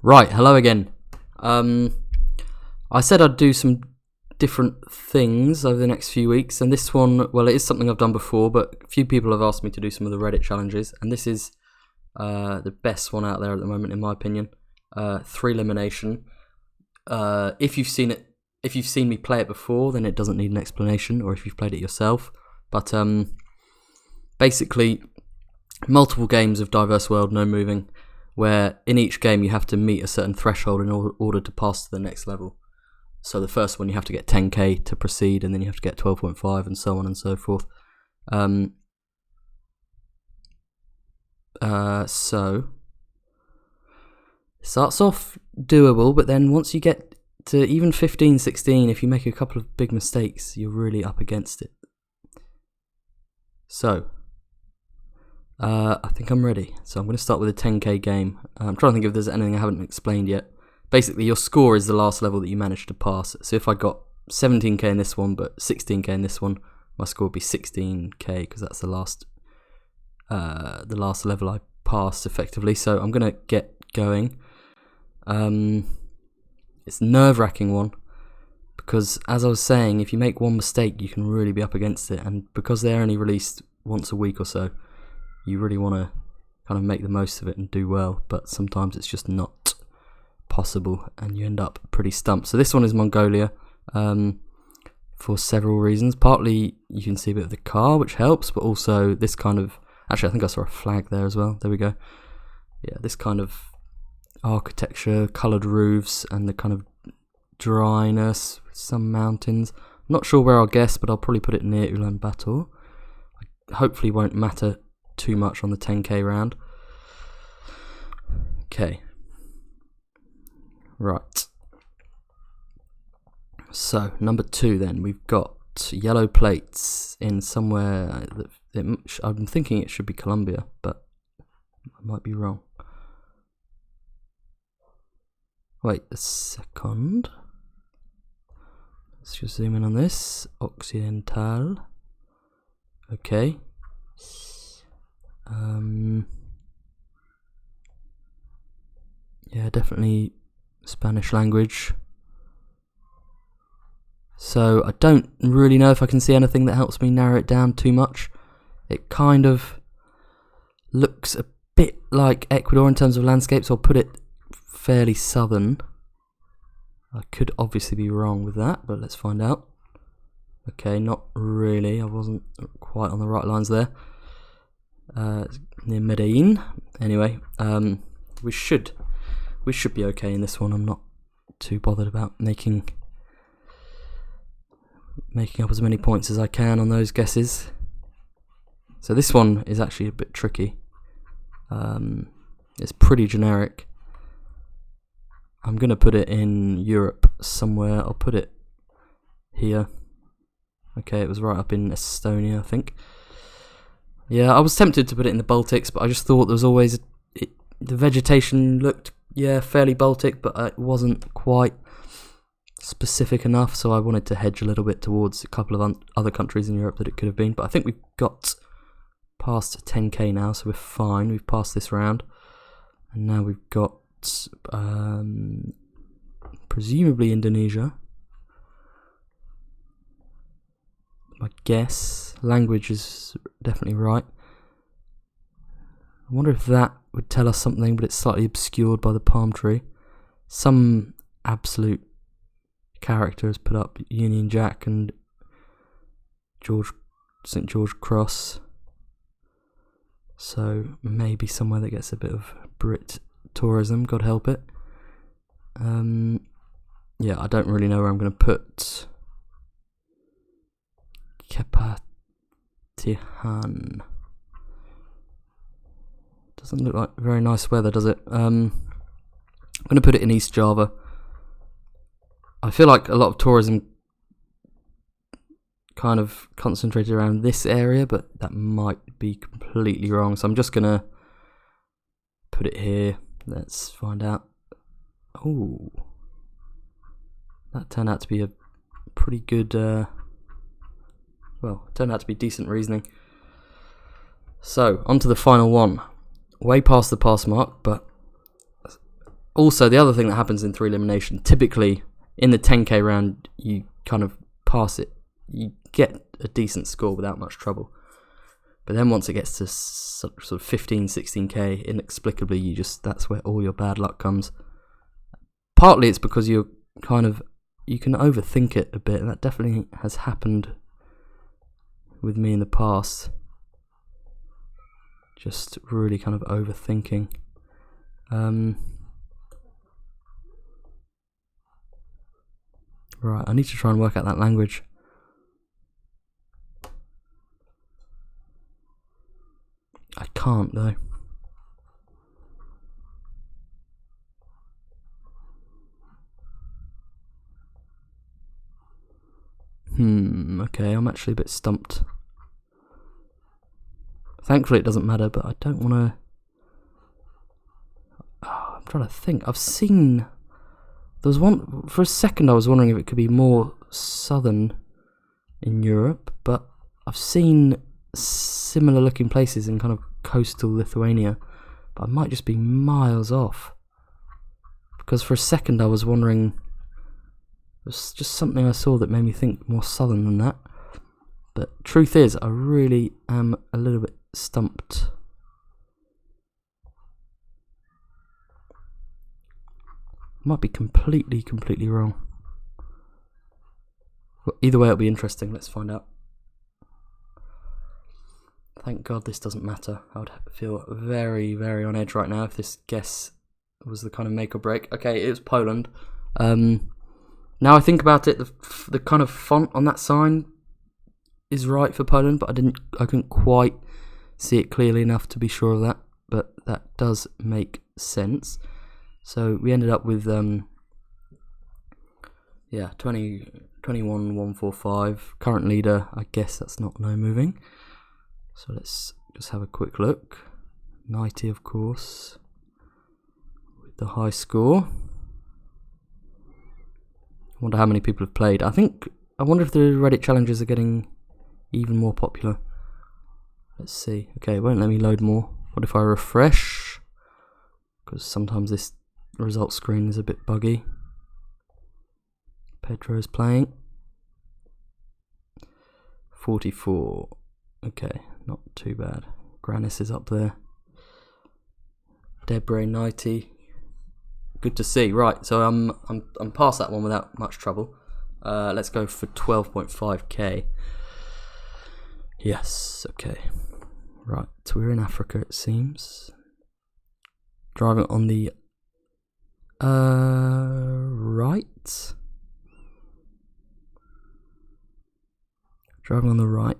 Right, hello again. I said I'd do some different things over the next few weeks, and this one, well, it is something I've done before, but a few people have asked me to do some of the Reddit challenges, and this is the best one out there at the moment, in my opinion. Threelimination. If you've seen me play it before, then it doesn't need an explanation, or if you've played it yourself. But basically, multiple games of diverse world, no moving, where in each game you have to meet a certain threshold in order to pass to the next level. So the first one you have to get 10k to proceed, and then you have to get 12.5 and so on and so forth. So it starts off doable, but then once you get to even 15, 16, if you make a couple of big mistakes, you're really up against it. So I think I'm ready. So I'm going to start with a 10k game. I'm trying to think if there's anything I haven't explained yet. Basically, your score is the last level that you managed to pass. So if I got 17k in this one, but 16k in this one, my score would be 16k because that's the last level I passed effectively. So I'm going to get going. It's a nerve-wracking one because, as I was saying, if you make one mistake, you can really be up against it. And because they're only released once a week or so, you really want to kind of make the most of it and do well, but sometimes it's just not possible and you end up pretty stumped. So this one is Mongolia for several reasons. Partly you can see a bit of the car, which helps, but also this kind of, actually I think I saw a flag there as well, there we go. Yeah, this kind of architecture, coloured roofs, and the kind of dryness, some mountains. I'm not sure where I'll guess, but I'll probably put it near Ulaanbaatar. Hopefully won't matter too much on the 10k round. Okay. Right. So, number 2 then. We've got yellow plates in somewhere that I'm thinking it should be Colombia, but I might be wrong. Wait a second. Let's just zoom in on this. Occidental. Okay. Yeah, definitely Spanish language. So I don't really know if I can see anything that helps me narrow it down too much. It kind of looks a bit like Ecuador in terms of landscapes. I'll put it fairly southern. I could obviously be wrong with that, but let's find out. Okay, not really. I wasn't quite on the right lines there. Near Medellin. Anyway, we should be okay in this one. I'm not too bothered about making up as many points as I can on those guesses. So this one is actually a bit tricky. It's pretty generic. I'm going to put it in Europe somewhere. I'll put it here. Okay, it was right up in Estonia, I think. Yeah, I was tempted to put it in the Baltics, but I just thought there was always the vegetation looked fairly Baltic, but it wasn't quite specific enough, so I wanted to hedge a little bit towards a couple of other countries in Europe that it could have been. But I think we've got past 10k now, so we're fine. We've passed this round, and now we've got presumably Indonesia. I guess language is definitely right. I wonder if that would tell us something, but it's slightly obscured by the palm tree. Some absolute character has put up Union Jack and St. George Cross. So maybe somewhere that gets a bit of Brit tourism, God help it. Yeah, I don't really know where I'm going to put Kepatihan. Doesn't look like very nice weather, does it? I'm going to put it in East Java. I feel like a lot of tourism kind of concentrated around this area, but that might be completely wrong. So I'm just going to put it here. Let's find out. Oh, that turned out to be a pretty good, turned out to be decent reasoning. So, on to the final one. Way past the pass mark, but Also, the other thing that happens in Threelimination, typically in the 10k round, you kind of pass it. You get a decent score without much trouble. But then once it gets to sort of 15, 16k, inexplicably, that's where all your bad luck comes. Partly it's because you can overthink it a bit, and that definitely has happened with me in the past. Just really kind of overthinking. Right, I need to try and work out that language. I can't though. Okay, I'm actually a bit stumped. Thankfully it doesn't matter, but I don't want to... I'm trying to think. I've seen... There was one... For a second I was wondering if it could be more southern in Europe, but I've seen similar looking places in kind of coastal Lithuania, but I might just be miles off. Because for a second I was wondering... It was just something I saw that made me think more southern than that. But truth is, I really am a little bit stumped. Might be completely wrong. Well, either way, it'll be interesting. Let's find out. Thank God this doesn't matter. I would feel very on edge right now if this guess was the kind of make or break. Okay, it was Poland. Now I think about it, the kind of font on that sign is right for Poland, but I couldn't quite see it clearly enough to be sure of that. But that does make sense. So we ended up with 21,145. Current leader, I guess that's not no moving. So let's just have a quick look. 90, of course, with the high score. I wonder how many people have played. I wonder if the Reddit challenges are getting even more popular. Let's see. Okay, it won't let me load more. What if I refresh? Because sometimes this result screen is a bit buggy. Pedro's playing. 44. Okay, not too bad. Granis is up there. Debre 90. Good to see. Right, so I'm past that one without much trouble. Let's go for 12.5k. Yes, okay. Right, so we're in Africa, it seems. Driving on the right. Driving on the right.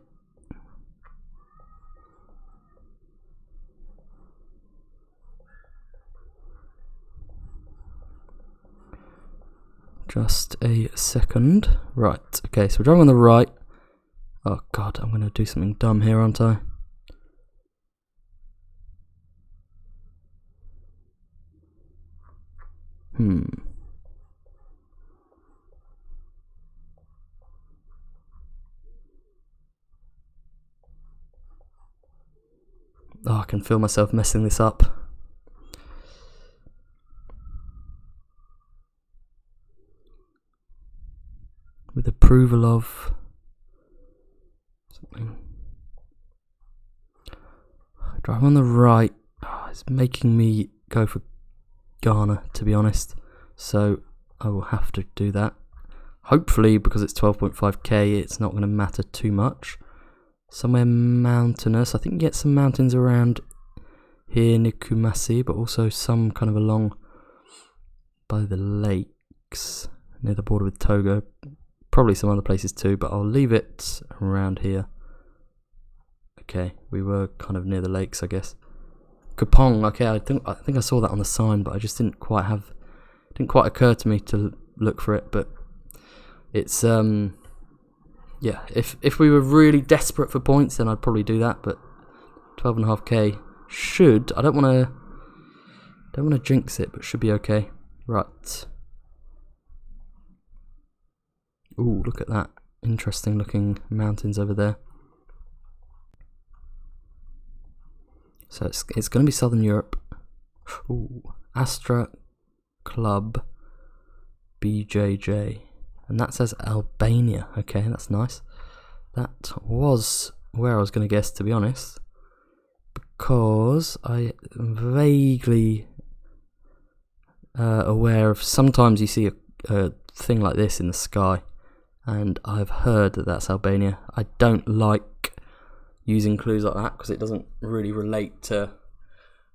Just a second. Right, okay, so we're driving on the right. Oh god, I'm going to do something dumb here, aren't I? Oh, I can feel myself messing this up. With approval of something. Drive on the right. Oh, it's making me go for Ghana, to be honest. So I will have to do that. Hopefully, because it's 12.5k, it's not going to matter too much. Somewhere mountainous. I think you get some mountains around here near Kumasi, but also some kind of along by the lakes near the border with Togo. Probably some other places too, but I'll leave it around here. Okay, we were kind of near the lakes, I guess. Kupong, okay, I think I saw that on the sign, but I just didn't quite occur to me to look for it. But it's yeah, if we were really desperate for points, then I'd probably do that. But 12.5k should, I don't want to jinx it, but should be okay. Right. Ooh, look at that. Interesting looking mountains over there. So it's going to be Southern Europe. Ooh, Astra Club BJJ, and that says Albania. Okay, that's nice. That was where I was going to guess, to be honest, because I am vaguely aware of sometimes you see a thing like this in the sky, and I've heard that that's Albania. I don't like using clues like that because it doesn't really relate to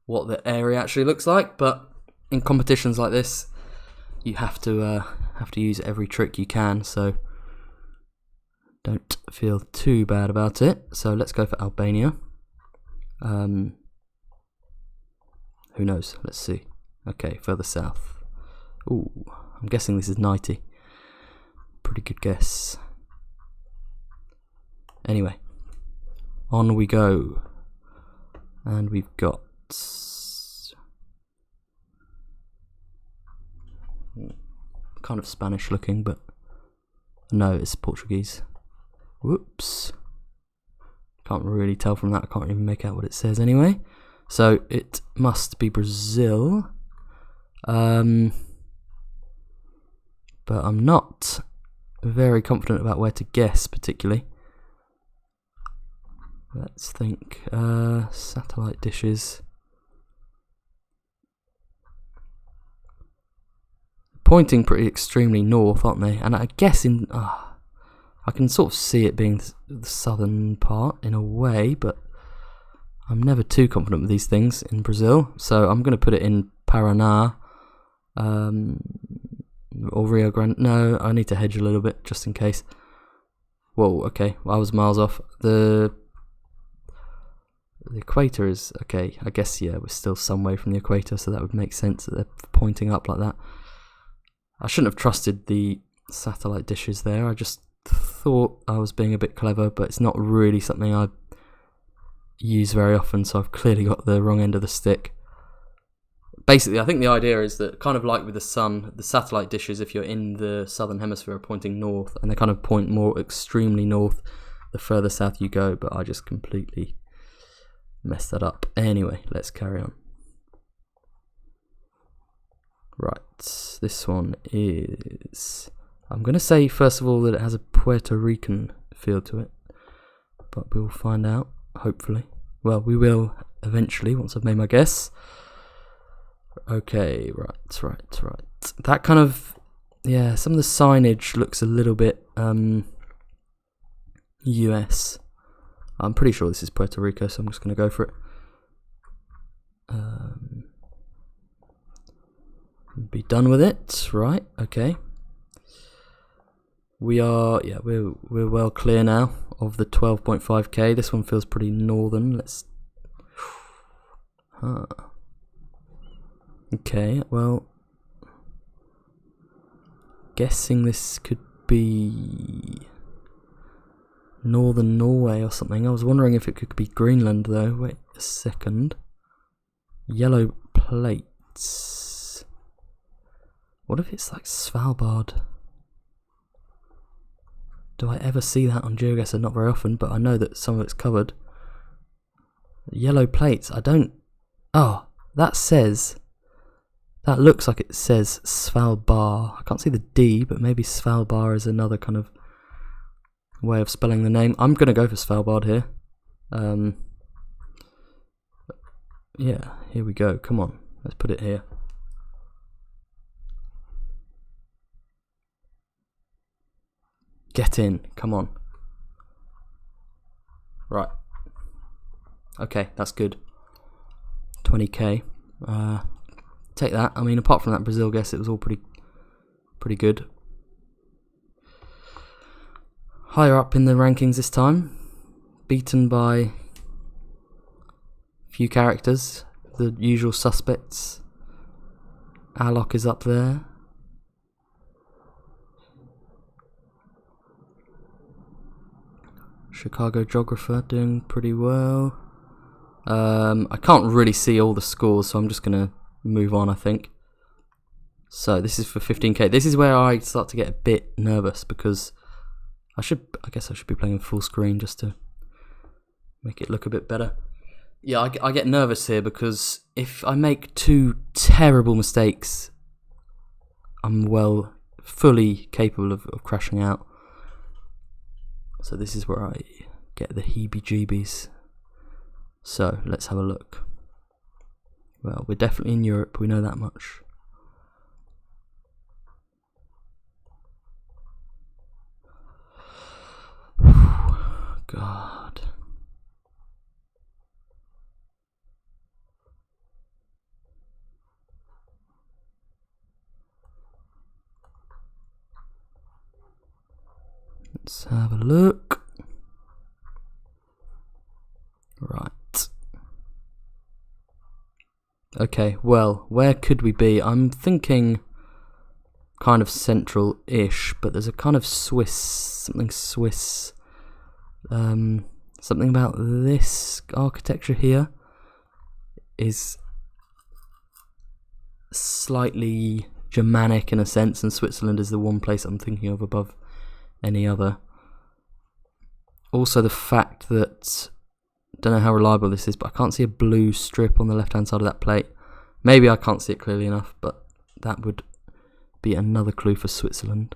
what the area actually looks like, but in competitions like this you have to use every trick you can, so don't feel too bad about it. So let's go for Albania. Who knows? Let's see. Okay, further south. Ooh, I'm guessing this is 90. Pretty good guess. Anyway, on we go. And we've got kind of Spanish looking, but no, it's Portuguese. Whoops. Can't really tell from that. I can't even make out what it says anyway. So it must be Brazil. But I'm not very confident about where to guess particularly. Let's think. Satellite dishes. Pointing pretty extremely north, aren't they? And I guess I can sort of see it being the southern part in a way, but I'm never too confident with these things in Brazil. So I'm going to put it in Paraná. Or Rio Grande. No, I need to hedge a little bit just in case. Whoa, okay, well, I was miles off. The equator is okay. I guess, yeah, we're still some way from the equator, so that would make sense that they're pointing up like that. I shouldn't have trusted the satellite dishes there. I just thought I was being a bit clever, but it's not really something I use very often, so I've clearly got the wrong end of the stick. Basically, I think the idea is that, kind of like with the sun, the satellite dishes, if you're in the southern hemisphere, are pointing north, and they kind of point more extremely north the further south you go, but I just completely messed that up. Anyway, let's carry on. Right, this one is... I'm going to say, first of all, that it has a Puerto Rican feel to it, but we'll find out, hopefully. Well, we will eventually, once I've made my guess. Okay, right. That kind of, yeah, some of the signage looks a little bit US. I'm pretty sure this is Puerto Rico, so I'm just going to go for it. Be done with it, right? Okay. We're well clear now of the 12.5k. This one feels pretty northern. Let's. Okay, well, guessing this could be northern Norway or something. I was wondering if it could be Greenland though. Wait a second. Yellow plates. What if it's like Svalbard? Do I ever see that on Geoguessr? Not very often, but I know that some of it's covered. Yellow plates, I don't... Oh, that says... That looks like it says Svalbard. I can't see the D, but maybe Svalbard is another kind of way of spelling the name. I'm going to go for Svalbard here. Yeah, here we go. Come on, let's put it here. Get in, come on. Right. Okay, that's good. 20k. Take that. I mean, apart from that Brazil guess, it was all pretty good. Higher up in the rankings this time, beaten by a few characters, the usual suspects. Alok is up there. Chicago Geographer doing pretty well. I can't really see all the scores, so I'm just going to move on, I think. So this is for 15k. This is where I start to get a bit nervous because I guess I should be playing full screen just to make it look a bit better. Yeah, I get nervous here because if I make two terrible mistakes, I'm fully capable of crashing out. So this is where I get the heebie-jeebies. So let's have a look. Well, we're definitely in Europe, we know that much. God. Let's have a look. Right. Okay, well, where could we be? I'm thinking kind of central-ish, but there's a kind of something about this architecture here is slightly Germanic in a sense, and Switzerland is the one place I'm thinking of above any other. Also the fact that, don't know how reliable this is, but I can't see a blue strip on the left hand side of that plate. Maybe I can't see it clearly enough, but that would be another clue for Switzerland.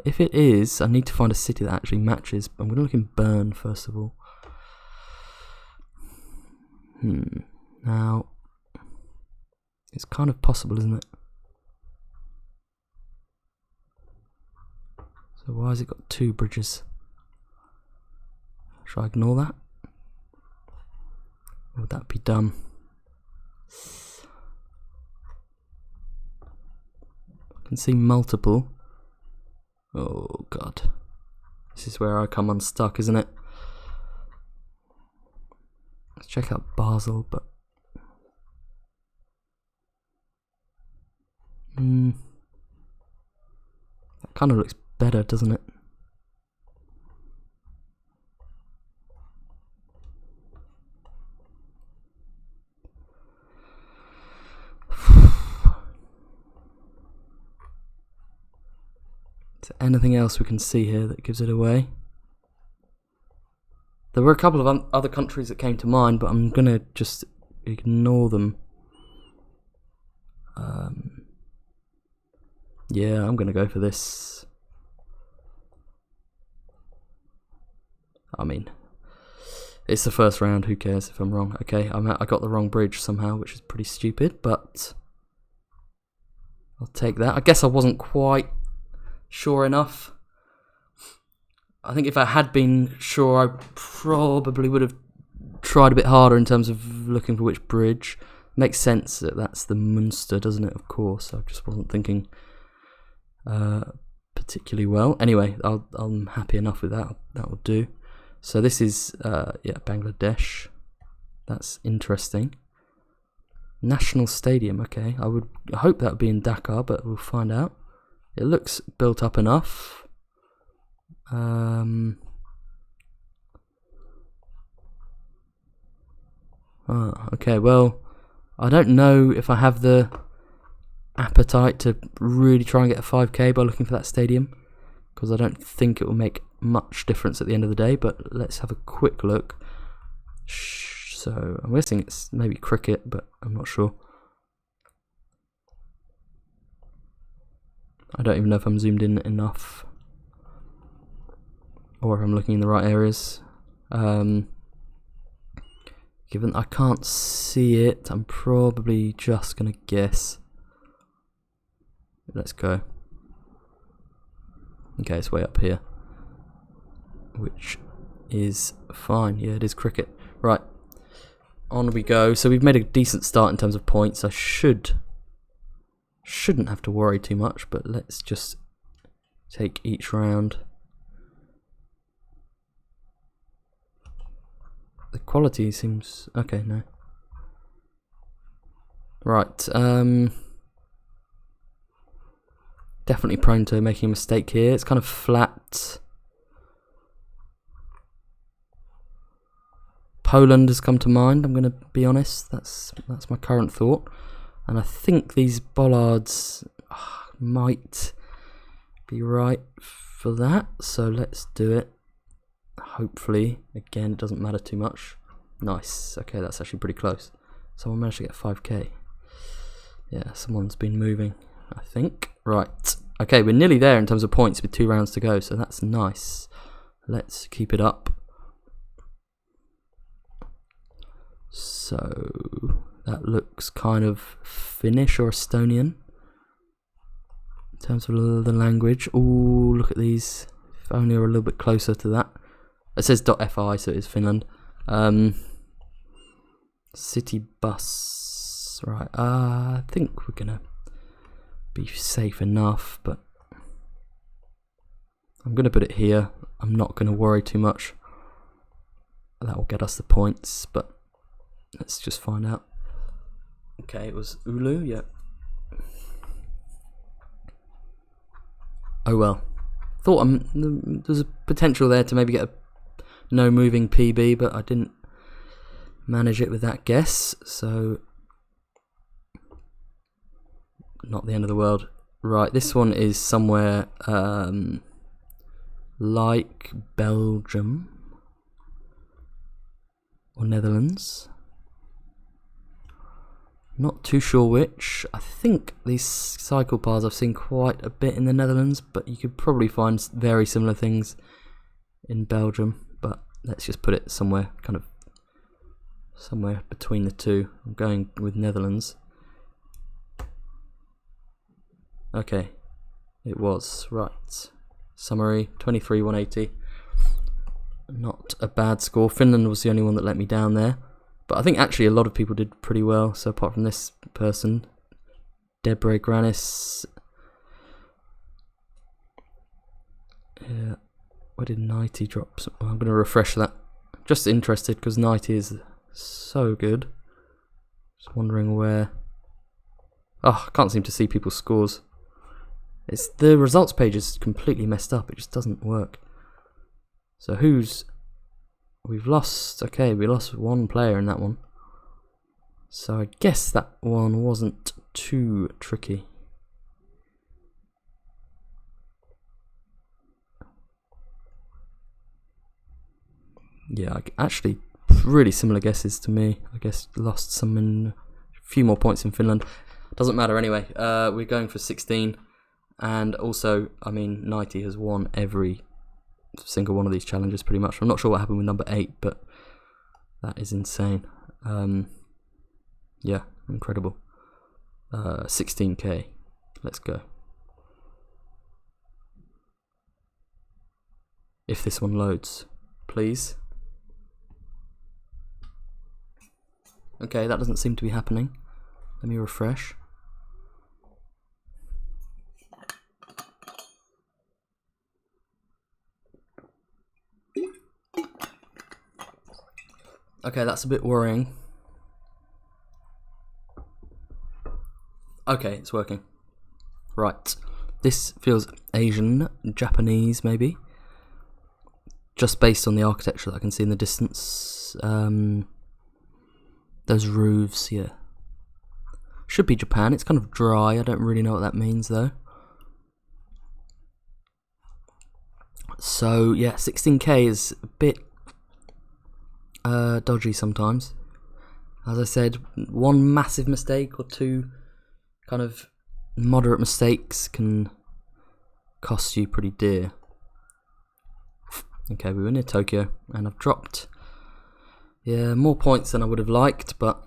If it is, I need to find a city that actually matches. I'm going to look in Bern first of all. Now, it's kind of possible, isn't it? So why has it got two bridges? Should I ignore that? Or would that be dumb? I can see multiple. Oh god. This is where I come unstuck, isn't it? Let's check out Basel, but that kind of looks better, doesn't it? Is there anything else we can see here that gives it away? There were a couple of other countries that came to mind, but I'm gonna just ignore them. Yeah, I'm gonna go for this. I mean, it's the first round, who cares if I'm wrong? Okay, I got the wrong bridge somehow, which is pretty stupid, but I'll take that. I guess I wasn't quite sure enough. I think if I had been sure, I probably would have tried a bit harder in terms of looking for which bridge. Makes sense that that's the Münster, doesn't it? Of course, I just wasn't thinking particularly well. Anyway, I'm happy enough with that. That will do. So this is yeah, Bangladesh. That's interesting. National Stadium. Okay, I hope that would be in Dhaka, but we'll find out. It looks built up enough. Okay, well, I don't know if I have the appetite to really try and get a 5k by looking for that stadium, because I don't think it will make much difference at the end of the day, but let's have a quick look. So I'm guessing it's maybe cricket, but I'm not sure. I don't even know if I'm zoomed in enough or if I'm looking in the right areas. Given I can't see it, I'm probably just gonna guess. Let's go. Okay, it's way up here, which is fine. Yeah, it is cricket. Right, on we go. So we've made a decent start in terms of points. I shouldn't have to worry too much, but let's just take each round. The quality seems okay. No, right. Definitely prone to making a mistake here. It's kind of flat. Poland has come to mind. I'm going to be honest. That's my current thought, and I think these bollards might be right for that. So let's do it. Hopefully, again, it doesn't matter too much. Nice. Okay, that's actually pretty close. Someone managed to get 5k. Yeah, someone's been moving. I think. Right. Okay, we're nearly there in terms of points with 2 rounds to go, so that's nice. Let's keep it up. So that looks kind of Finnish or Estonian in terms of the language. Ooh, look at these. If only we're a little bit closer to that. It says .fi, so it is Finland. City bus. Right. I think we're gonna be safe enough, but I'm gonna put it here. I'm not gonna worry too much. That will get us the points, but let's just find out. Okay, it was Oulu, yeah. Oh well. Thought there's a potential there to maybe get a no moving PB, but I didn't manage it with that guess, so not the end of the world. Right, this one is somewhere like Belgium or Netherlands. Not too sure which. I think these cycle paths I've seen quite a bit in the Netherlands, but you could probably find very similar things in Belgium. But let's just put it somewhere, kind of somewhere between the two. I'm going with Netherlands. Okay, it was right. Summary 23,180. Not a bad score. Finland was the only one that let me down there. But I think actually a lot of people did pretty well. So apart from this person, Debre Granis. Yeah, where did Nighty drop? I'm going to refresh that. Just interested because Nighty is so good. Just wondering where. Oh, I can't seem to see people's scores. It's the results page is completely messed up. It just doesn't work. So we've lost, okay, we lost one player in that one. So I guess that one wasn't too tricky. Yeah, actually, really similar guesses to me. I guess lost some in a few more points in Finland. Doesn't matter anyway. We're going for 16. And also, I mean, Nighty has won every single one of these challenges pretty much. I'm not sure what happened with number 8, but that is insane. Yeah, incredible. 16k. Let's go. If this one loads, please. Okay, that doesn't seem to be happening. Let me refresh. Okay, that's a bit worrying. Okay, it's working. Right. This feels Asian, Japanese maybe. Just based on the architecture that I can see in the distance. Those roofs, yeah. Should be Japan. It's kind of dry. I don't really know what that means though. So yeah, 16k is a bit dodgy sometimes. As I said, one massive mistake or two kind of moderate mistakes can cost you pretty dear. Okay, we were near Tokyo and I've dropped more points than I would have liked, but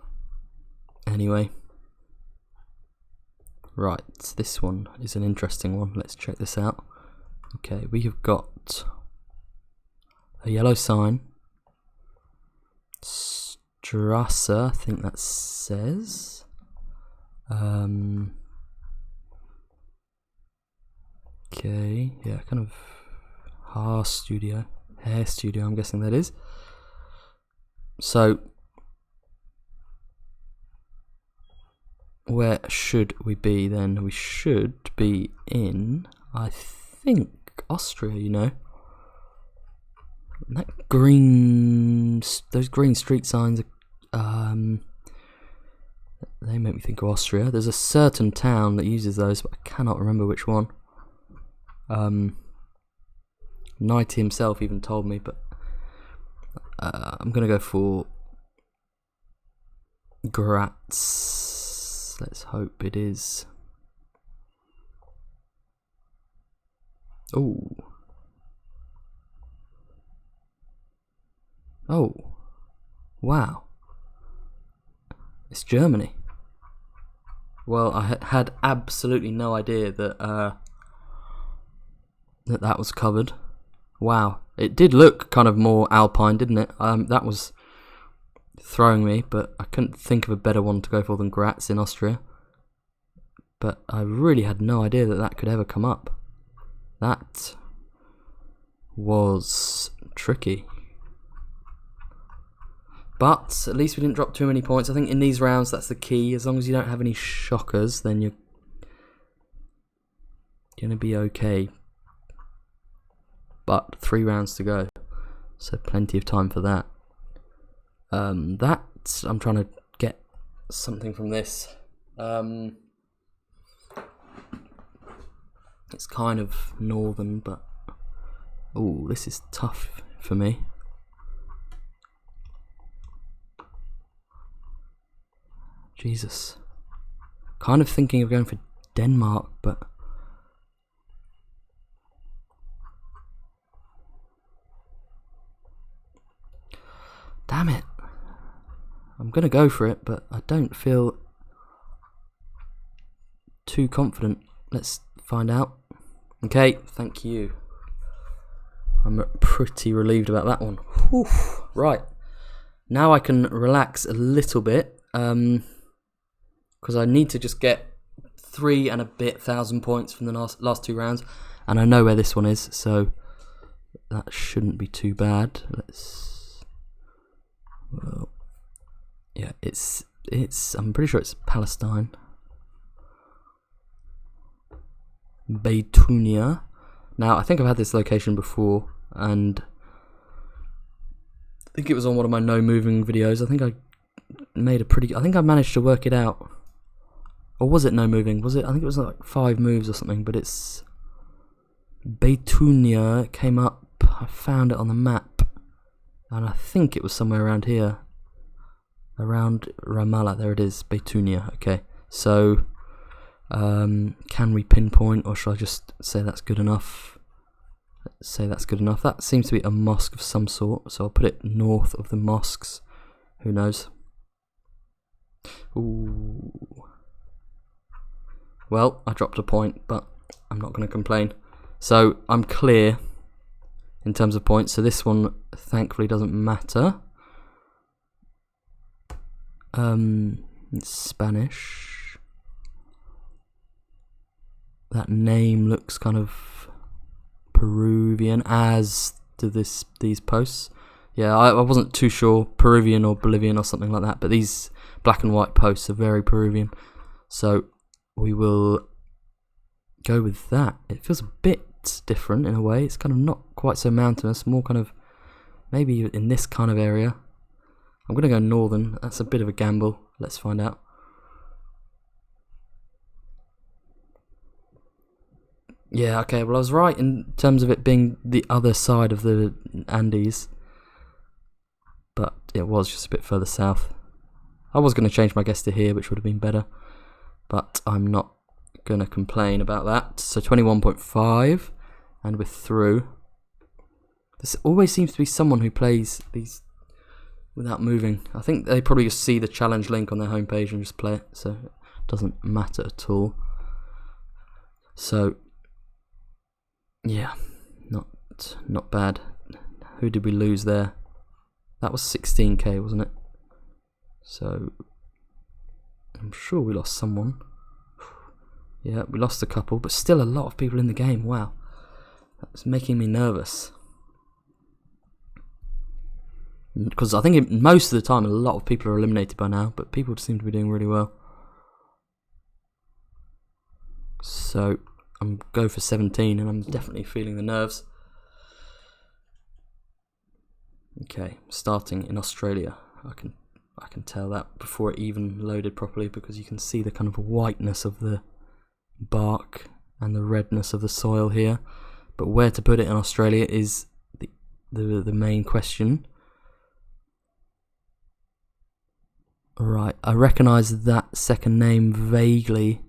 anyway. Right, this one is an interesting one. Let's check this out. Okay, we have got a yellow sign. Strasse, I think that says. Okay, yeah, kind of hair studio, I'm guessing that is. So, where should we be then? We should be in, I think, Austria, you know. That those green street signs, they make me think of Austria. There's a certain town that uses those, but I cannot remember which one. Nighty himself even told me, but I'm gonna go for Graz. Let's hope it is. Oh. Oh. Wow. It's Germany. Well, I had absolutely no idea that that was covered. Wow. It did look kind of more alpine, didn't it? That was throwing me, but I couldn't think of a better one to go for than Graz in Austria. But I really had no idea that that could ever come up. That was tricky. But at least we didn't drop too many points. I think in these rounds that's the key. As long as you don't have any shockers, then you're gonna be okay. But 3 rounds to go, so plenty of time for that. I'm trying to get something from this. It's kind of northern, but oh, this is tough for me. Jesus. Kind of thinking of going for Denmark, but damn it. I'm gonna go for it, but I don't feel too confident. Let's find out. Okay, thank you. I'm pretty relieved about that one. Whew. Right. Now I can relax a little bit. Because I need to just get 3 and a bit thousand points from the last 2 rounds, and I know where this one is, so that shouldn't be too bad. Well, yeah, it's. I'm pretty sure it's Palestine. Beitunia. Now I think I've had this location before, and I think it was on one of my no moving videos. I think I managed to work it out. Or was it no moving? Was it? I think it was like 5 moves or something, but it's Beitunia came up. I found it on the map, and I think it was somewhere around here. Around Ramallah. There it is, Beitunia. Okay. So can we pinpoint, or should I just say that's good enough? Let's say that's good enough. That seems to be a mosque of some sort, so I'll put it north of the mosques. Who knows? Ooh. Well, I dropped a point, but I'm not going to complain. So I'm clear in terms of points. So this one, thankfully, doesn't matter. It's Spanish. That name looks kind of Peruvian, as do these posts. Yeah, I wasn't too sure, Peruvian or Bolivian or something like that, but these black and white posts are very Peruvian. So we will go with that. It feels a bit different in a way. It's kind of not quite so mountainous, more kind of maybe in this kind of area. I'm going to go northern. That's a bit of a gamble. Let's find out. Yeah, okay, well I was right in terms of it being the other side of the Andes, but it was just a bit further south. I was going to change my guess to here, which would have been better, but I'm not going to complain about that. So 21.5, and we're through. There always seems to be someone who plays these without moving. I think they probably just see the challenge link on their homepage and just play it, so it doesn't matter at all. So yeah, not bad. Who did we lose there? That was 16k, wasn't it? So I'm sure we lost someone. Yeah, we lost a couple, but still a lot of people in the game. Wow, that's making me nervous. Because I think most of the time a lot of people are eliminated by now, but people seem to be doing really well. So I'm go for 17, and I'm definitely feeling the nerves. Okay, starting in Australia. I can tell that before it even loaded properly, because you can see the kind of whiteness of the bark and the redness of the soil here. But where to put it in Australia is the main question. Right, I recognise that second name vaguely.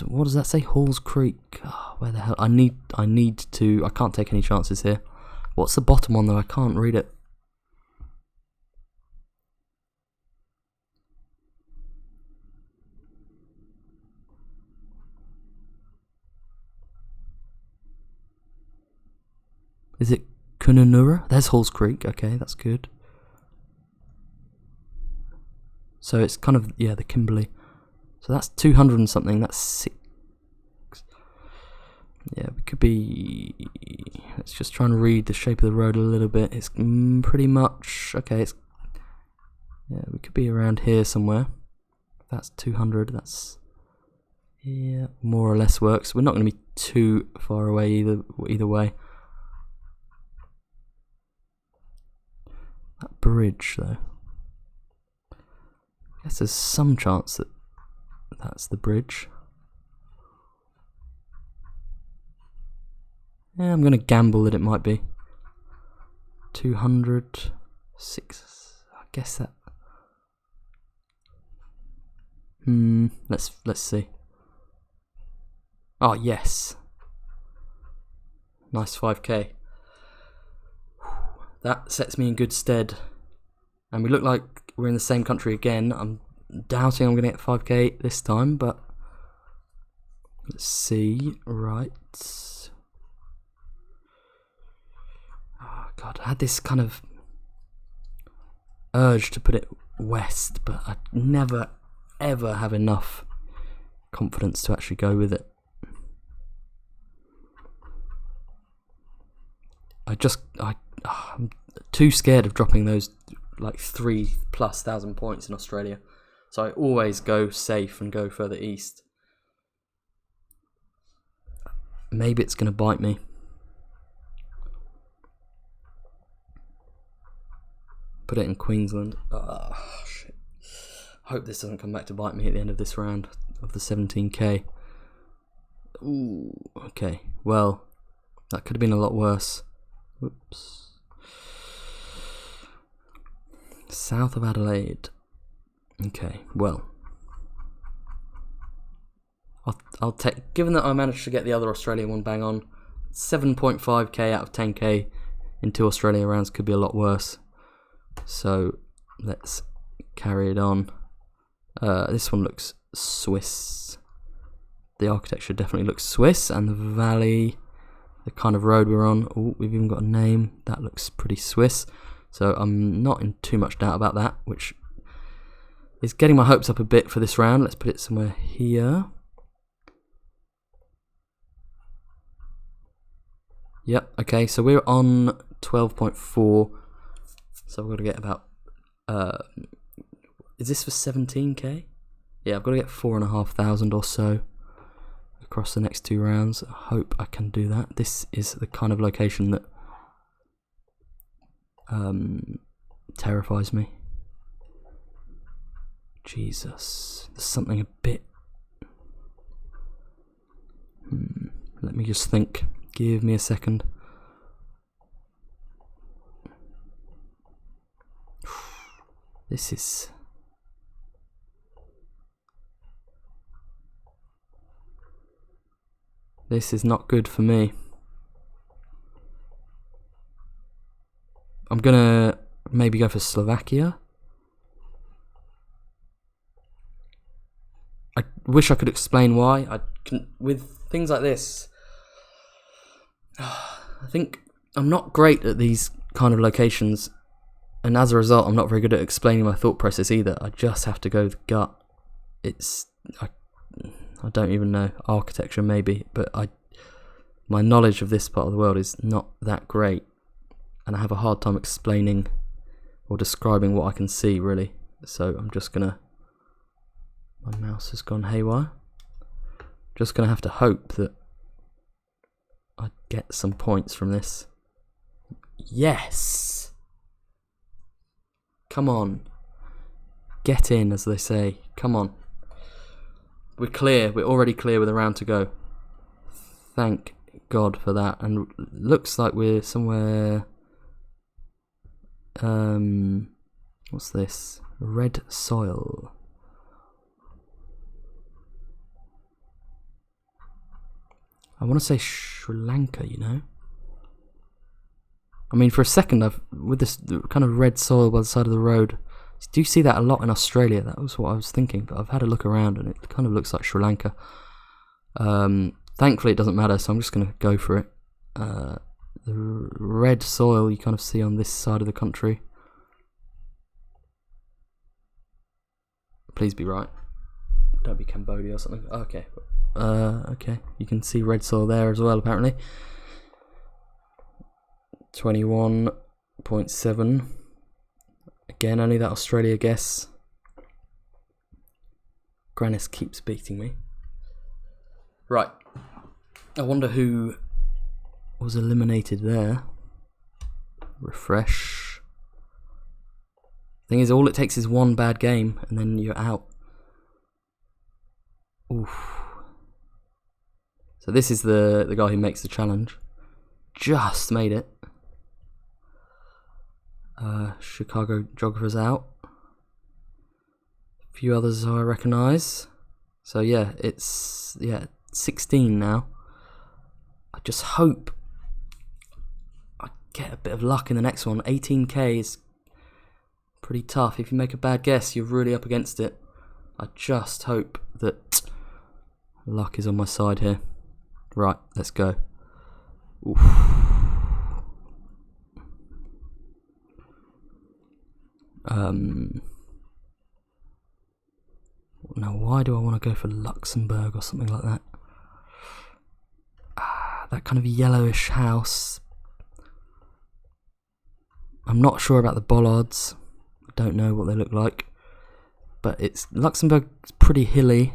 What does that say? Halls Creek. Oh, where the hell? I need to. I can't take any chances here. What's the bottom one though? I can't read it. Is it Kununurra? There's Halls Creek. Okay, that's good. So it's kind of, yeah, the Kimberley. So that's 200 and something. That's 6. Yeah, we could be. Let's just try and read the shape of the road a little bit. It's pretty much okay. It's, yeah, we could be around here somewhere. That's 200. That's, yeah, more or less works. We're not going to be too far away either way. That bridge though. I guess there's some chance that that's the bridge. Yeah, I'm going to gamble that it might be 206. I guess that. Let's see. Oh yes, nice 5k. That sets me in good stead, and we look like we're in the same country again. I'm doubting I'm going to get 5k this time, but let's see. Right. Oh god, I had this kind of urge to put it west, but I never ever have enough confidence to actually go with it. I'm too scared of dropping those like 3,000+ points in Australia, so I always go safe and go further east. Maybe it's going to bite me. Put it in Queensland. Oh shit. Hope this doesn't come back to bite me at the end of this round of the 17k. Ooh, okay. Well, that could have been a lot worse. Whoops. South of Adelaide. Okay, well. I'll take, given that I managed to get the other Australian one bang on, 7.5k out of 10k in 2 Australia rounds could be a lot worse. So let's carry it on. This one looks Swiss. The architecture definitely looks Swiss, and the valley, the kind of road we're on. Oh, we've even got a name. That looks pretty Swiss. So I'm not in too much doubt about that, which is getting my hopes up a bit for this round. Let's put it somewhere here. Yep, okay, so we're on 12.4. So I've got to get about, is this for 17k? Yeah, I've got to get 4,500 or so across the next 2 rounds. I hope I can do that. This is the kind of location that terrifies me. Jesus, there's something a bit. Let me just think. Give me a second. This is not good for me. I'm gonna maybe go for Slovakia. I wish I could explain why. I can, with things like this, I think I'm not great at these kind of locations, and as a result I'm not very good at explaining my thought process either. I just have to go with gut. I don't even know. Architecture maybe, but my knowledge of this part of the world is not that great, and I have a hard time explaining or describing what I can see really. So I'm just gonna, my mouse has gone haywire. Just gonna have to hope that I get some points from this. Yes! Come on. Get in, as they say. Come on. We're clear. We're already clear with a round to go. Thank God for that. And looks like we're somewhere. What's this? Red soil. I want to say Sri Lanka, you know. I mean, for a second, with this kind of red soil by the side of the road, you do see that a lot in Australia. That was what I was thinking, but I've had a look around and it kind of looks like Sri Lanka. Thankfully, it doesn't matter, so I'm just going to go for it. The red soil you kind of see on this side of the country. Please be right. Don't be Cambodia or something. Okay. Okay. You can see red soil there as well, apparently. 21.7. Again, only that Australia guess. Grannis keeps beating me. Right. I wonder who was eliminated there. Refresh. Thing is, all it takes is one bad game and then you're out. Oof. So this is the guy who makes the challenge. Just made it. Chicago Geographer's out. A few others I recognise. So yeah, it's 16 now. I just hope I get a bit of luck in the next one. 18k is pretty tough. If you make a bad guess, you're really up against it. I just hope that luck is on my side here. Right, let's go. Oof. Now, why do I want to go for Luxembourg or something like that? That kind of yellowish house. I'm not sure about the bollards. I don't know what they look like. But Luxembourg's pretty hilly.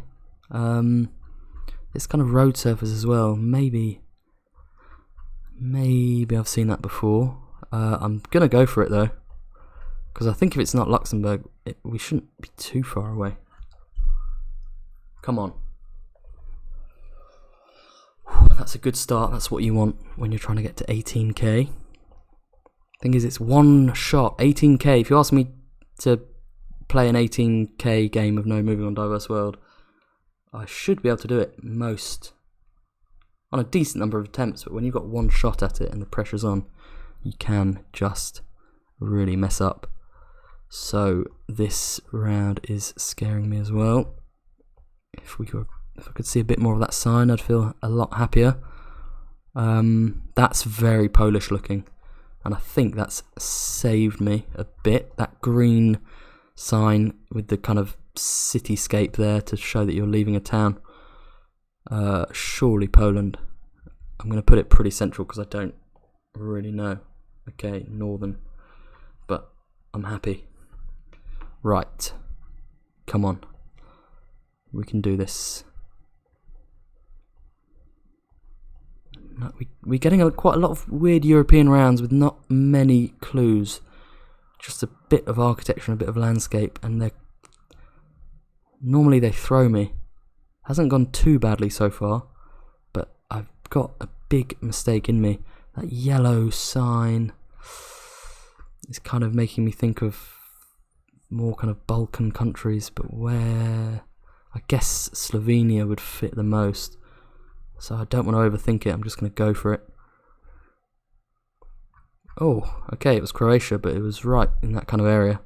It's kind of road surface as well. Maybe I've seen that before. I'm gonna go for it though, because I think if it's not Luxembourg, we shouldn't be too far away. Come on. That's a good start. That's what you want when you're trying to get to 18k. Thing is, it's one shot. 18k. If you ask me to play an 18k game of No Moving on Diverse World, I should be able to do it on a decent number of attempts, but when you've got one shot at it and the pressure's on, you can just really mess up. So this round is scaring me as well. If I could see a bit more of that sign, I'd feel a lot happier. That's very Polish looking, and I think that's saved me a bit. That green sign with the kind of cityscape there to show that you're leaving a town. Surely Poland. I'm going to put it pretty central because I don't really know. Okay, northern, but I'm happy. Right, come on, we can do this. No, we're getting quite a lot of weird European rounds with not many clues. Just a bit of architecture and a bit of landscape, and normally they throw me. Hasn't gone too badly so far, but I've got a big mistake in me. That yellow sign is kind of making me think of more kind of Balkan countries, but where I guess Slovenia would fit the most. So I don't want to overthink it. I'm just going to go for it. Oh, okay, it was Croatia, but it was right in that kind of area.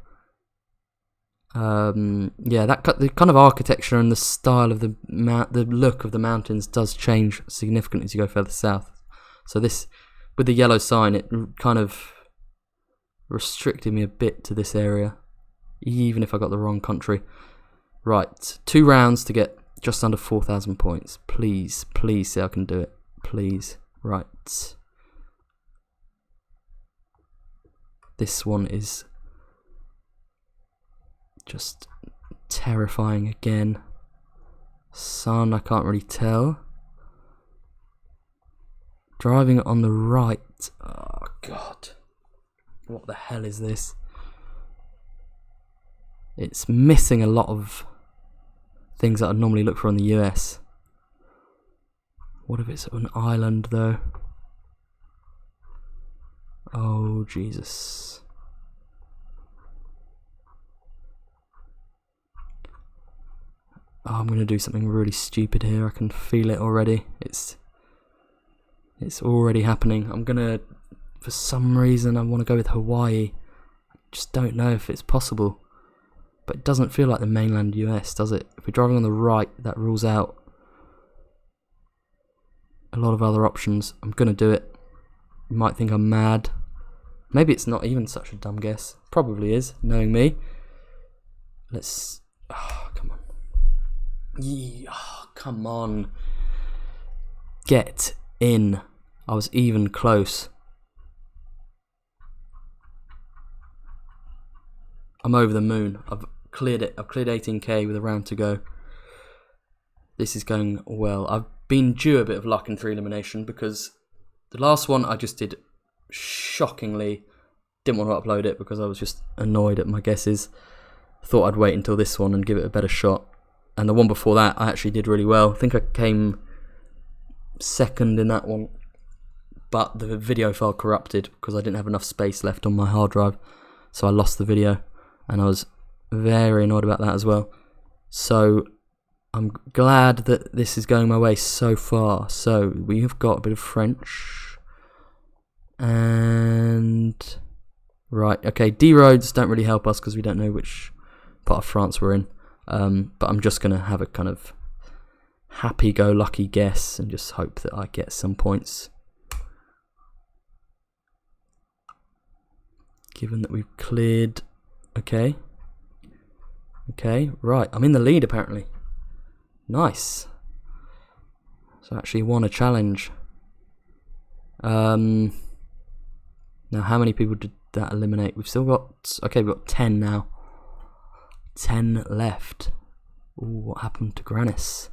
Yeah, the kind of architecture and the style of the look of the mountains does change significantly as you go further south. So this, with the yellow sign, it kind of restricted me a bit to this area, even if I got the wrong country. Right, 2 rounds to get just under 4,000 points. Please, please say I can do it. Please. Right. This one is just terrifying again. Sun, I can't really tell. Driving on the right. Oh, God. What the hell is this? It's missing a lot of things that I'd normally look for in the US. What if it's an island, though? Oh, Jesus. Oh, I'm going to do something really stupid here. I can feel it already. It's It's already happening. I'm gonna, for some reason, I want to go with Hawaii. I just don't know if it's possible. But it doesn't feel like the mainland US, does it? If we're driving on the right, that rules out a lot of other options. I'm gonna do it. You might think I'm mad. Maybe it's not even such a dumb guess. Probably is, knowing me. Let's... Oh, come on. Yeah, oh, come on. Get in. I was even close. I'm over the moon. I've cleared it. I've cleared 18k with a round to go. This is going well. I've been due a bit of luck in Threelimination because the last one I just did shockingly. Didn't want to upload it because I was just annoyed at my guesses. Thought I'd wait until this one and give it a better shot. And the one before that I actually did really well. I think I came second in that one. But the video file corrupted because I didn't have enough space left on my hard drive. So I lost the video. And I was very annoyed about that as well. So I'm glad that this is going my way so far. So we have got a bit of French. And... Right, okay, D roads don't really help us because we don't know which part of France we're in. But I'm just going to have a kind of happy-go-lucky guess and just hope that I get some points. Given that we've cleared... Okay. Okay, right, I'm in the lead apparently. Nice. So I actually won a challenge. Now how many people did that eliminate? We've still got... Okay, we've got 10 now. 10 left. Ooh, what happened to Granis?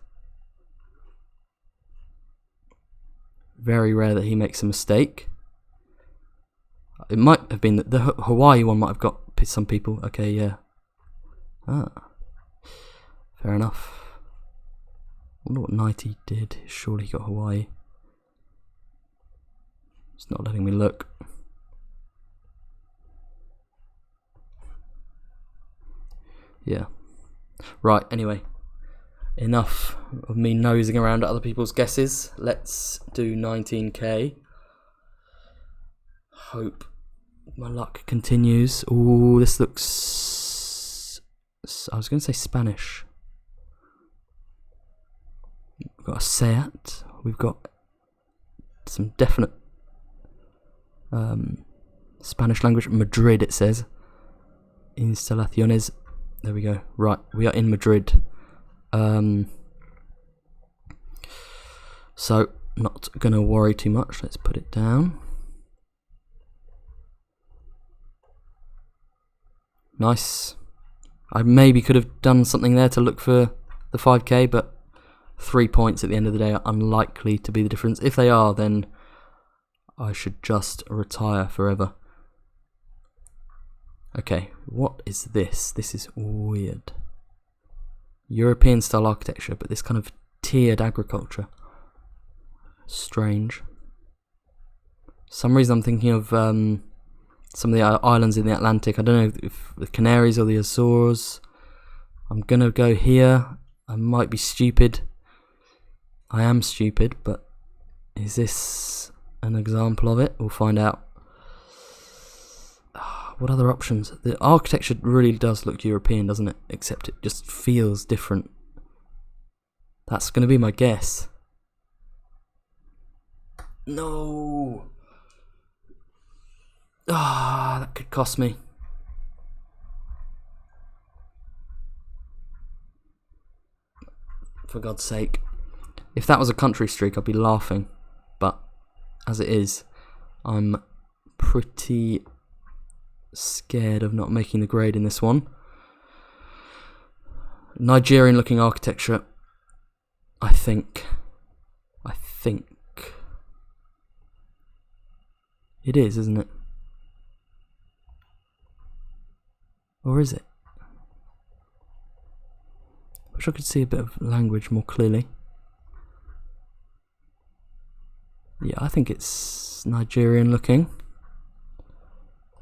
Very rare that he makes a mistake. It might have been that the Hawaii one might have got some people. Okay, yeah. Ah. Fair enough. Wonder what night he did. Surely he got Hawaii. It's not letting me look. Yeah. Right, anyway. Enough of me nosing around at other people's guesses. Let's do 19k. Hope my luck continues. Ooh, this looks... I was going to say Spanish. We've got a Seat. We've got some definite Spanish language. Madrid, it says. Instalaciones. There we go. Right, we are in Madrid. So, not going to worry too much. Let's put it down. Nice. I maybe could have done something there to look for the 5k, but 3 points at the end of the day are unlikely to be the difference. If they are, then I should just retire forever. Okay, what is this? This is weird. European style architecture, but this kind of tiered agriculture. Strange. For some reason I'm thinking of some of the islands in the Atlantic. I don't know if the Canaries or the Azores. I'm gonna go here. I might be stupid. I am stupid, but is this an example of it? We'll find out. What other options? The architecture really does look European, doesn't it? Except it just feels different. That's going to be my guess. No! Ah, that could cost me. For God's sake. If that was a country streak, I'd be laughing. But, as it is, I'm pretty scared of not making the grade in this one. Nigerian looking architecture. I think it is, isn't it? Or is it? Wish I could see a bit of language more clearly. Yeah, I think it's Nigerian looking.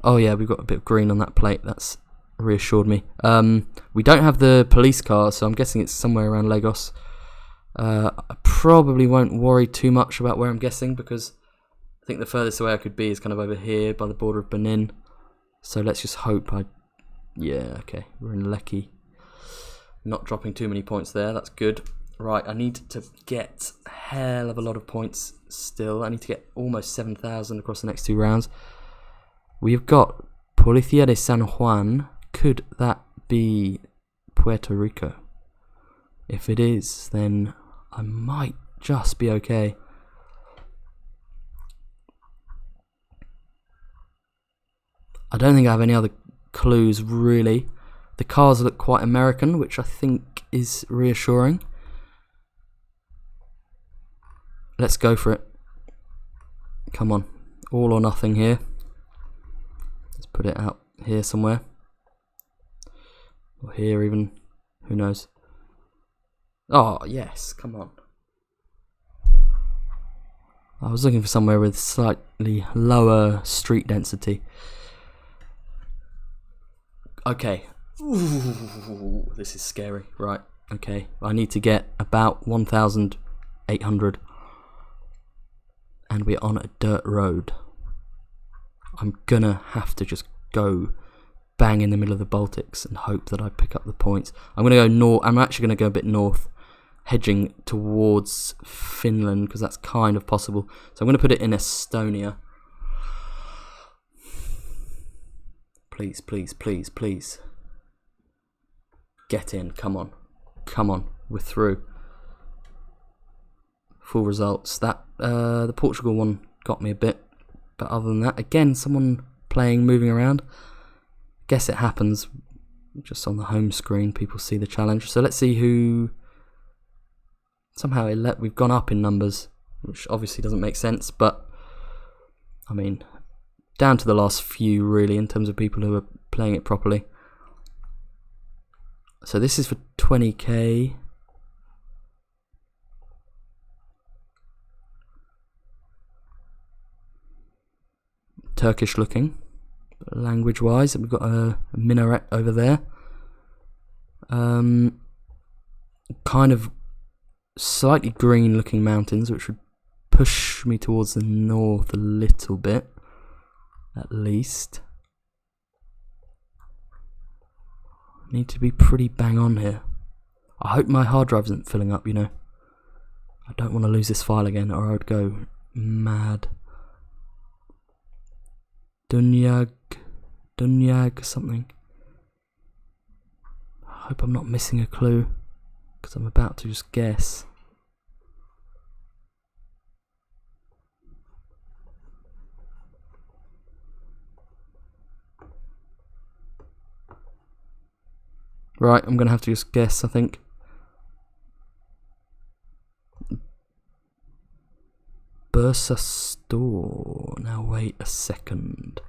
Oh yeah, we've got a bit of green on that plate. That's reassured me. We don't have the police car, so I'm guessing it's somewhere around Lagos. I probably won't worry too much about where I'm guessing, because I think the furthest away I could be is kind of over here by the border of Benin. So let's just hope yeah, okay, we're in Lekki. Not dropping too many points there, that's good. Right, I need to get a hell of a lot of points still. I need to get almost 7,000 across the next 2 rounds. We've got Policía de San Juan. Could that be Puerto Rico? If it is, then I might just be okay. I don't think I have any other clues, really. The cars look quite American, which I think is reassuring. Let's go for it. Come on. All or nothing here. Let's put it out here somewhere. Or here even. Who knows? Oh, yes. Come on. I was looking for somewhere with slightly lower street density. Okay. Ooh, this is scary. Right. Okay. I need to get about 1,800. And we're on a dirt road. I'm gonna have to just go bang in the middle of the Baltics and hope that I pick up the points. I'm gonna go north. I'm actually gonna go a bit north, hedging towards Finland, because that's kind of possible. So I'm gonna put it in Estonia. Please, please, please, please. Get in. Come on. Come on. We're through. Full results. That the Portugal one got me a bit, but other than that, again, someone playing, moving around. Guess it happens. Just on the home screen, people see the challenge. So let's see who. Somehow we've gone up in numbers, which obviously doesn't make sense, but I mean, down to the last few really in terms of people who are playing it properly. So this is for 20k. Turkish looking, language wise. We've got a minaret over there. Kind of slightly green looking mountains, which would push me towards the north a little bit, at least. Need to be pretty bang on here. I hope my hard drive isn't filling up, you know. I don't want to lose this file again, or I would go mad. Dunyag something. I hope I'm not missing a clue, because I'm about to just guess. Right, I'm going to have to just guess, I think. Bursa store. Now wait a second.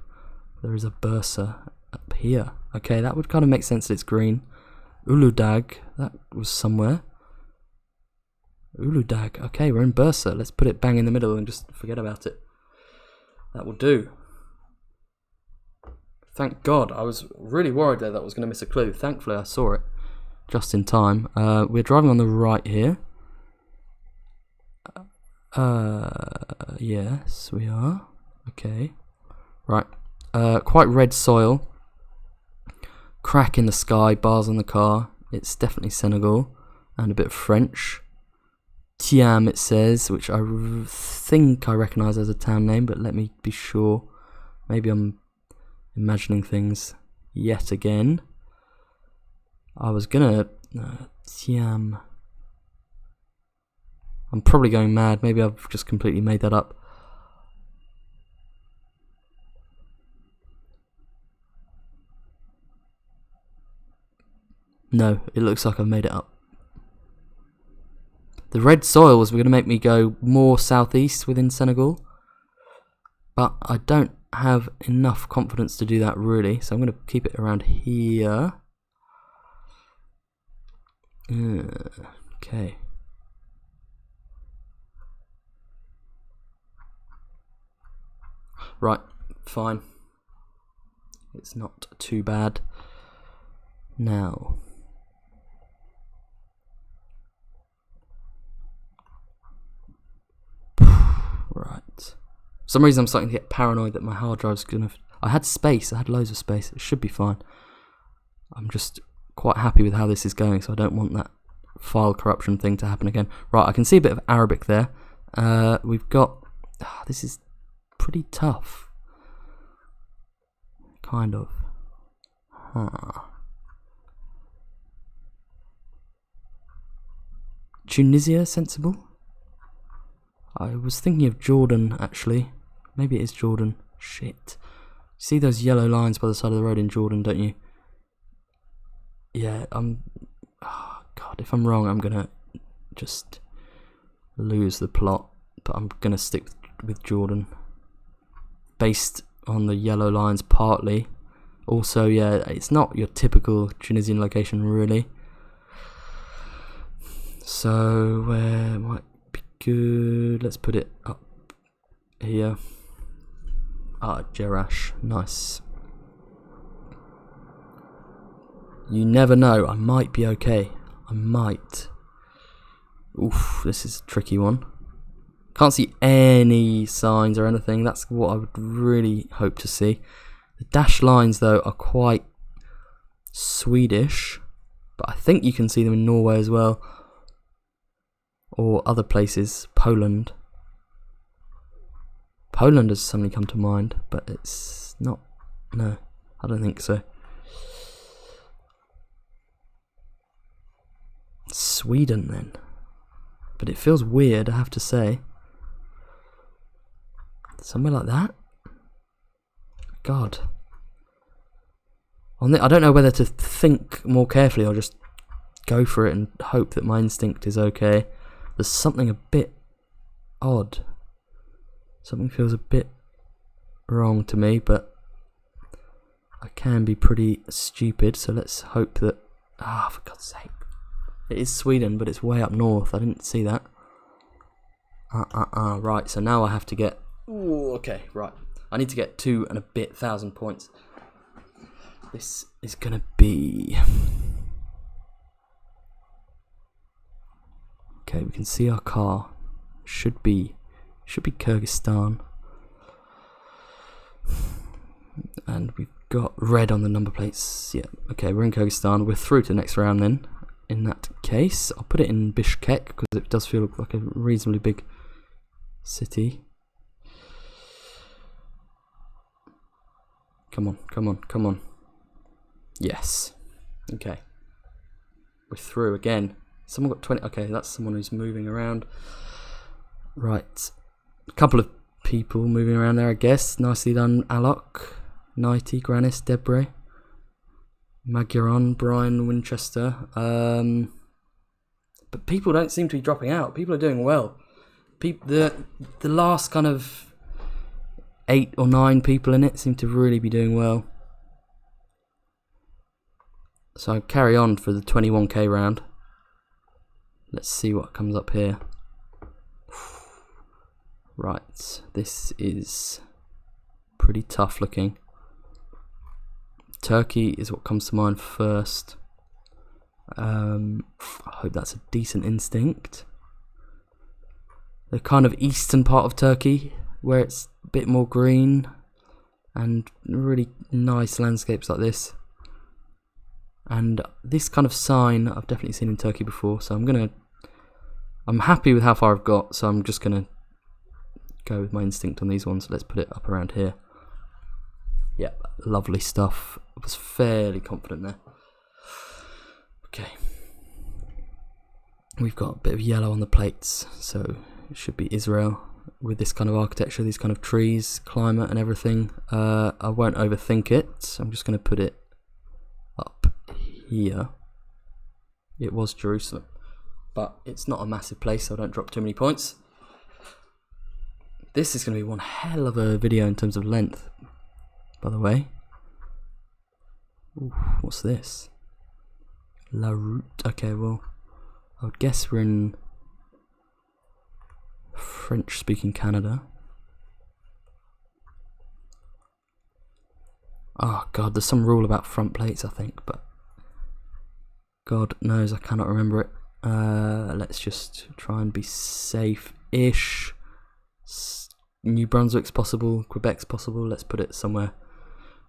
There is a Bursa up here. Okay, that would kind of make sense that it's green. Uludag, that was somewhere. Uludag. Okay, we're in Bursa. Let's put it bang in the middle and just forget about it. That will do. Thank God. I was really worried there that I was going to miss a clue. Thankfully, I saw it just in time. We're driving on the right here. Yes, we are. Okay. Right. Quite red soil. Crack in the sky, bars on the car. It's definitely Senegal. And a bit French. Thiam, it says, which I think I recognise as a town name, but let me be sure. Maybe I'm imagining things yet again. I was gonna... Thiam... I'm probably going mad. Maybe I've just completely made that up. No, it looks like I've made it up. The red soils were going to make me go more southeast within Senegal, but I don't have enough confidence to do that really, so I'm going to keep it around here. Okay. Right, fine. It's not too bad. Now, some reason I'm starting to get paranoid that my hard drive's gonna... I had space, I had loads of space, it should be fine. I'm just quite happy with how this is going, so I don't want that file corruption thing to happen again. Right, I can see a bit of Arabic there. We've got... this is pretty tough. Kind of. Tunisia, sensible? I was thinking of Jordan, actually. Maybe it is Jordan. Shit. See those yellow lines by the side of the road in Jordan, don't you? Yeah, oh God, if I'm wrong, I'm gonna just lose the plot. But I'm gonna stick with Jordan. Based on the yellow lines, partly. Also, yeah, it's not your typical Tunisian location, really. So, where might be good? Let's put it up here. Jerash, nice. You never know, I might be okay. I might. Oof, this is a tricky one. Can't see any signs or anything. That's what I would really hope to see. The dashed lines, though, are quite Swedish. But I think you can see them in Norway as well. Or other places. Poland. Poland has suddenly come to mind, but it's not. No, I don't think so. Sweden, then. But it feels weird, I have to say. Somewhere like that? God. I don't know whether to think more carefully or just go for it and hope that my instinct is okay. There's something a bit odd. Something feels a bit wrong to me, but I can be pretty stupid, so let's hope that... for God's sake. It is Sweden, but it's way up north. I didn't see that. Right, so now I have to get... Ooh, okay, right. I need to get 2 and a bit thousand points. This is gonna be... Okay, we can see our car. Should be Kyrgyzstan. And we've got red on the number plates. Yeah, okay, we're in Kyrgyzstan. We're through to the next round then. In that case, I'll put it in Bishkek because it does feel like a reasonably big city. Come on, come on, come on. Yes. Okay. We're through again. Someone got 20. Okay, that's someone who's moving around. Right. A couple of people moving around there, I guess. Nicely done, Alok, Nighty, Granis, Debre, Magyaron, Brian, Winchester. But people don't seem to be dropping out. People are doing well. The last kind of 8 or 9 people in it seem to really be doing well. So I'll carry on for the 21k round. Let's see what comes up here. Right, this is pretty tough looking. Turkey is what comes to mind first. I hope that's a decent instinct. The kind of eastern part of Turkey, where it's a bit more green and really nice landscapes like this. And this kind of sign I've definitely seen in Turkey before, so I'm happy with how far I've got, so I'm just gonna go with my instinct on these ones. Let's put it up around here. Yep, lovely stuff. I was fairly confident there. Okay. We've got a bit of yellow on the plates, so it should be Israel with this kind of architecture, these kind of trees, climate and everything. I won't overthink it. I'm just going to put it up here. It was Jerusalem, but it's not a massive place, so I don't drop too many points. This is going to be one hell of a video in terms of length, by the way. Ooh, what's this? La Route. Okay, well, I would guess we're in French-speaking Canada. Oh god, there's some rule about front plates, I think, but God knows I cannot remember it. Let's just try and be safe-ish. New Brunswick's possible, Quebec's possible. Let's put it somewhere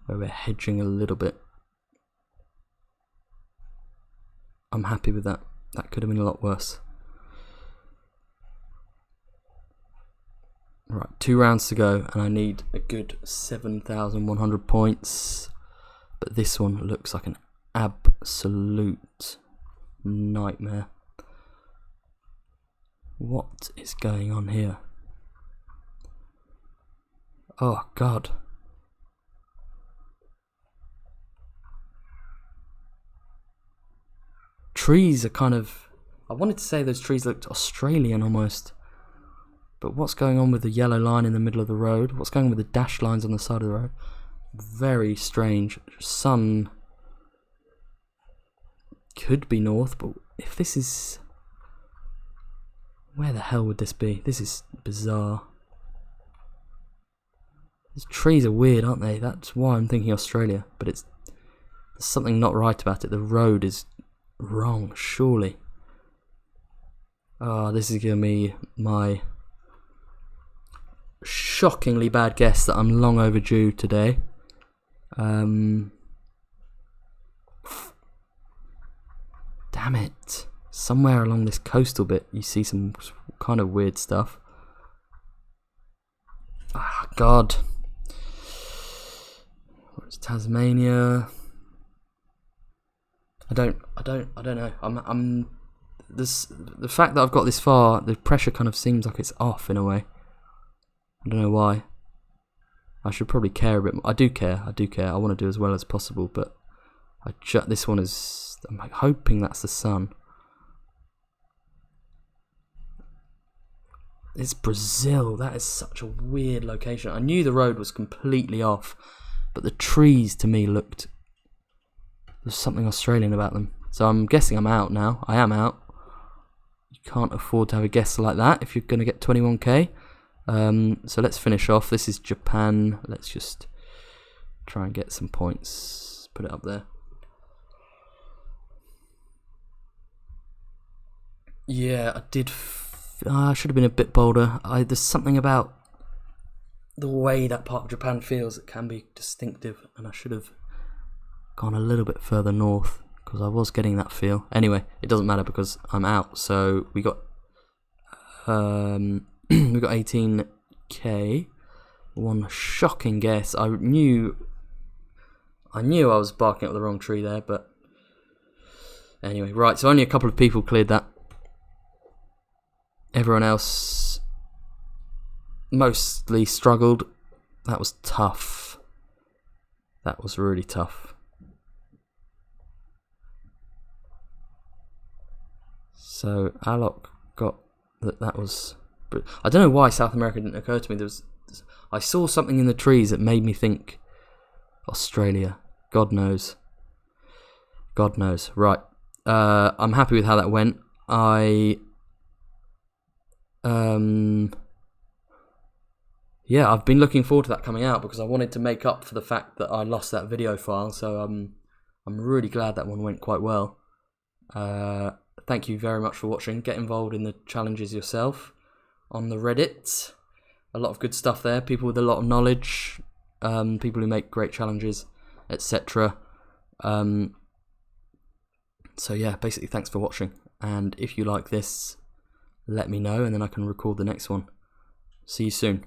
where we're hedging a little bit. I'm happy with that. That could have been a lot worse. Right, 2 rounds to go, and I need a good 7,100 points. But this one looks like an absolute nightmare. What is going on here? Oh God. Trees are kind of... I wanted to say those trees looked Australian almost. But what's going on with the yellow line in the middle of the road? What's going on with the dashed lines on the side of the road? Very strange. Sun could be north, but if this is... Where the hell would this be? This is bizarre. These trees are weird, aren't they? That's why I'm thinking Australia. But there's something not right about it. The road is wrong, surely. Ah, this is giving me my shockingly bad guess that I'm long overdue today. Damn it. Somewhere along this coastal bit you see some kind of weird stuff. Ah, God. Where's Tasmania? I don't know. I'm the fact that I've got this far, the pressure kind of seems like it's off in a way. I don't know why. I should probably care a bit more. I do care. I want to do as well as possible, but this one is... I'm like hoping that's the sun. It's Brazil. That is such a weird location. I knew the road was completely off, but the trees to me looked... There's something Australian about them. So I'm guessing I'm out now. I am out. You can't afford to have a guess like that if you're going to get 21k. So let's finish off. This is Japan. Let's just try and get some points. Put it up there. Yeah, I did. I should have been a bit bolder. There's something about the way that part of Japan feels that can be distinctive, and I should have gone a little bit further north because I was getting that feel. Anyway, it doesn't matter because I'm out. So we got we got 18k. One shocking guess. I knew I was barking up the wrong tree there, but anyway, right. So only a couple of people cleared that. Everyone else mostly struggled. That was tough. That was really tough. So Alok got that was... I don't know why South America didn't occur to me. I saw something in the trees that made me think Australia. God knows. God knows. Right. I'm happy with how that went. Yeah, I've been looking forward to that coming out because I wanted to make up for the fact that I lost that video file. So I'm really glad that one went quite well. Thank you very much for watching. Get involved in the challenges yourself on the Reddit. A lot of good stuff there. People with a lot of knowledge. People who make great challenges, etc. So yeah, basically thanks for watching. And if you like this, let me know and then I can record the next one. See you soon.